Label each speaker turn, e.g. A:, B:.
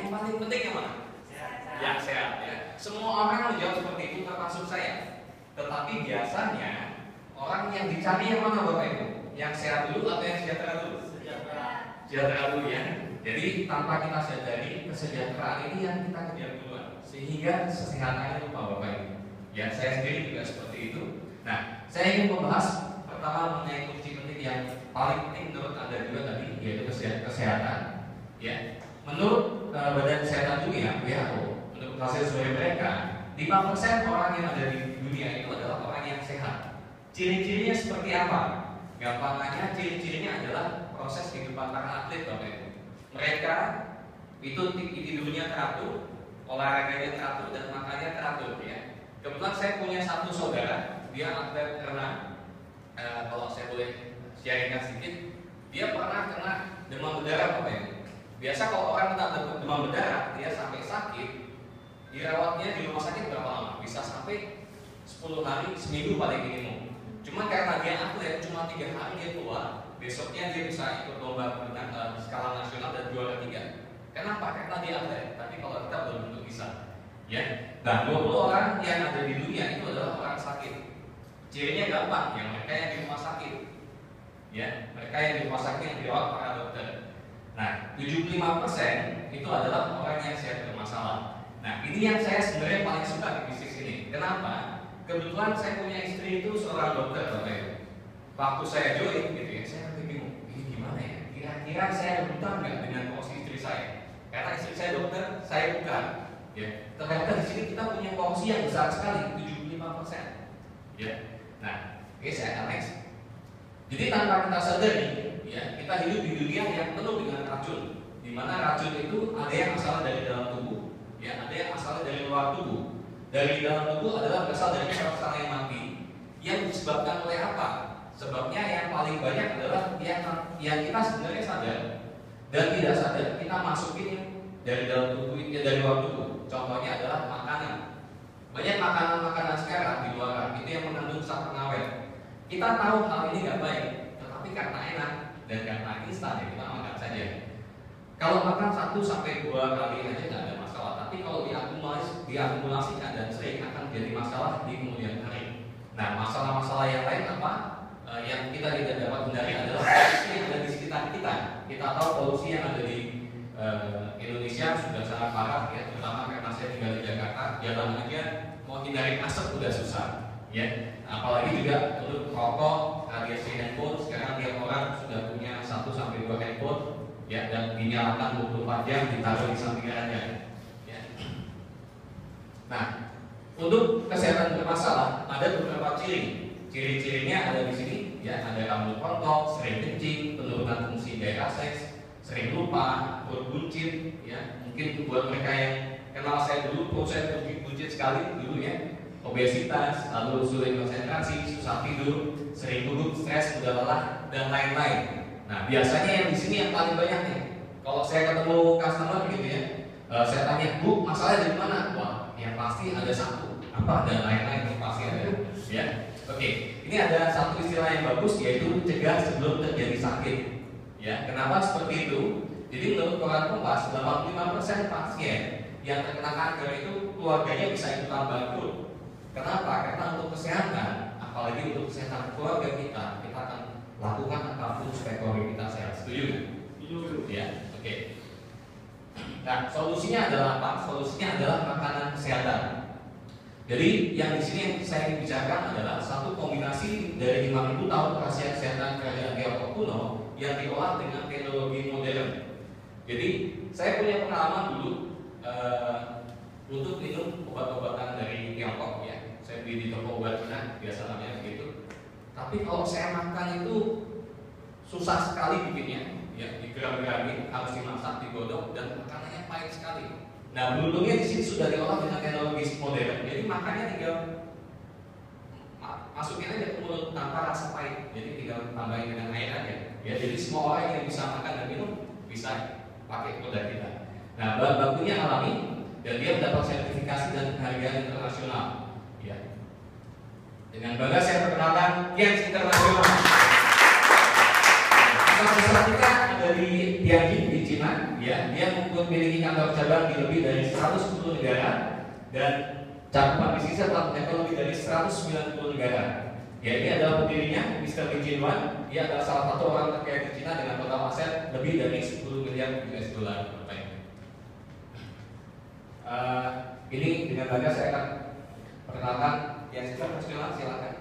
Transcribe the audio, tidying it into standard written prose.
A: yang paling penting yang mana? Yang sehat ya. Semua orang menjawab seperti itu termasuk saya. Tetapi biasanya orang yang dicari yang mana Bapak Ibu? Yang sehat dulu atau yang sejahtera dulu? Sejahtera dulu ya. Jadi tanpa kita sadari kesejahteraan ini yang kita kejar duluan, sehingga kesehatannya lupa Bapak Ibu. Ya, saya sendiri juga seperti itu. Nah, saya ingin membahas pertama mengenai kunci penting yang paling penting menurut Anda juga tadi, yaitu kesehatan. Ya, menurut Badan Kesehatan Dunia (WHO), menurut hasil survei mereka, 5% orang yang ada di dunia itu adalah orang yang sehat. Ciri-cirinya seperti apa? Gampangnya ciri-cirinya adalah proses kehidupan para atlet Bapak Ibu. Mereka itu tidurnya teratur, olahraganya teratur, dan makannya teratur ya. Kebetulan saya punya satu saudara, dia atlet renang. Kalau saya boleh sharingkan sedikit, dia pernah kena demam berdarah Bapak Ibu. Biasa kalau orang kena demam berdarah, dia sampai sakit, dirawatnya di rumah sakit berapa lama? Bisa sampai 10 hari, seminggu paling minimum. Cuma karena dia atlet, cuma 3 hari dia keluar, besoknya dia bisa ikut lomba renang skala nasional dan juara 3. Kenapa? Karena dia atlet. Tapi kalau kita belum tentu bisa. Ya. Nah, 20 orang yang ada di dunia itu adalah orang sakit. Cirinya gampang, yang mereka yang di rumah sakit. Ya, mereka yang di rumah sakit yang dirawat para dokter. Nah, 75% itu adalah orang yang sehat bermasalah. Nah, ini yang saya sebenarnya paling suka di bisnis ini. Kenapa? Kebetulan saya punya istri itu seorang dokter Bapak Ibu. Waktu saya join gitu ya, saya bingung, ini gimana ya? Kira-kira saya rebutan nggak dengan porsi istri saya? Karena istri saya dokter, saya bukan. Ya, ternyata di sini kita punya porsi yang besar sekali, 75%. Ya, nah, oke saya next. Jadi tanpa kita sadari, ya, kita hidup di dunia yang penuh dengan racun. Di mana racun itu ada yang asal dari dalam tubuh, ya, ada yang asal dari luar tubuh. Dari dalam tubuh adalah berasal dari sel-sel yang mati, yang disebabkan oleh apa? Sebabnya yang paling banyak adalah yang kita sebenarnya sadar dan tidak sadar kita masukin dari dalam tubuh, dari luar tubuh. Contohnya adalah makanan. Banyak makanan-makanan sekarang di luar itu yang mengandung zat pengawet. Kita tahu hal ini nggak baik, tetapi karena enak dan karena instan ya kita makan saja. Kalau makan 1-2 kali aja nggak ada masalah, tapi kalau diakumulasikan dan sering akan jadi masalah di kemudian hari. Nah, masalah-masalah yang lain apa? Yang kita tidak dapat hindari adalah polusi yang ada di sekitar kita. Kita tahu polusi yang ada di Indonesia sudah sangat parah ya, terutama karena saya tinggal di Jakarta. Jalan aja mau hindari asap sudah susah, ya. Apalagi juga untuk rokok, radiasi handphone. Sekarang tiap orang sudah punya 1-2 handphone, ya, dan dinyalakan 24 jam, ditaruh di sampingannya. Ya. Nah, untuk kesehatan bermasalah ada beberapa ciri. Ciri-cirinya ada di sini, ya, ada rambut rontok, sering kencing, penurunan fungsi gairah seks, sering lupa, perut buncit, ya. Mungkin buat mereka yang kenal saya dulu, perut saya buncit sekali dulu ya. Obesitas, lalu sulit konsentrasi, susah tidur, sering gugup, stres, mudah lelah, dan lain-lain. Nah, biasanya yang di sini yang paling banyak nih. Kalau saya ketemu customer gitu ya, saya tanya, Bu, masalahnya dari mana? Wah, yang pasti ada satu, apa dan lain-lain yang pasti ada, ya. Oke, ini ada satu istilah yang bagus yaitu cegah sebelum terjadi sakit. Ya, kenapa seperti itu? Jadi menurut Koran Kompas, 85% pasien yang terkena kanker itu keluarganya bisa ikutan bangkrut. Kenapa? Karena untuk kesehatan, apalagi untuk kesehatan keluarga kita akan lakukan apapun supaya keluarga kita sehat. Setuju nggak? Setuju. Ya, oke. Nah, solusinya adalah apa? Solusinya adalah makanan kesehatan. Jadi yang di sini yang saya ingin bicarakan adalah satu kombinasi dari 5.000 tahun rahasia kesehatan kerajaan Tiongkok kuno yang diolah dengan teknologi modern. Jadi saya punya pengalaman dulu untuk minum obat-obatan dari Tiongkok ya. Saya beli di toko obat Cina, biasa namanya begitu. Tapi kalau saya makan itu susah sekali bikinnya, ya, digeram-geramin, harus dimasak, digodok, dan makanannya pahit sekali. Nah, beruntungnya di sini sudah diolah dengan teknologi modern. Jadi makannya tinggal masukin aja ke mulut tanpa rasa pahit. Jadi tinggal tambahin dengan air aja. Ya, jadi semua orang yang bisa makan dan minum bisa pakai produk kita. Nah, bahan bakunya alami dan dia mendapat sertifikasi dan penghargaan internasional. Ya. Dengan bangga saya perkenalkan Kians Internasional. Perusahaan kita ada di Tianjin di Cina, ya, dia memiliki kantor cabang di lebih dari 110 negara dan cakupan bisnisnya telah mencapai lebih dari 190 negara. Ya, ini adalah pendirinya, Mr. Lee Jin-wan. Dia adalah salah satu orang terkaya di Cina dengan total aset lebih dari 10 miliar US dollar. Ini dengan bangga saya akan perkenalkan yang silakan.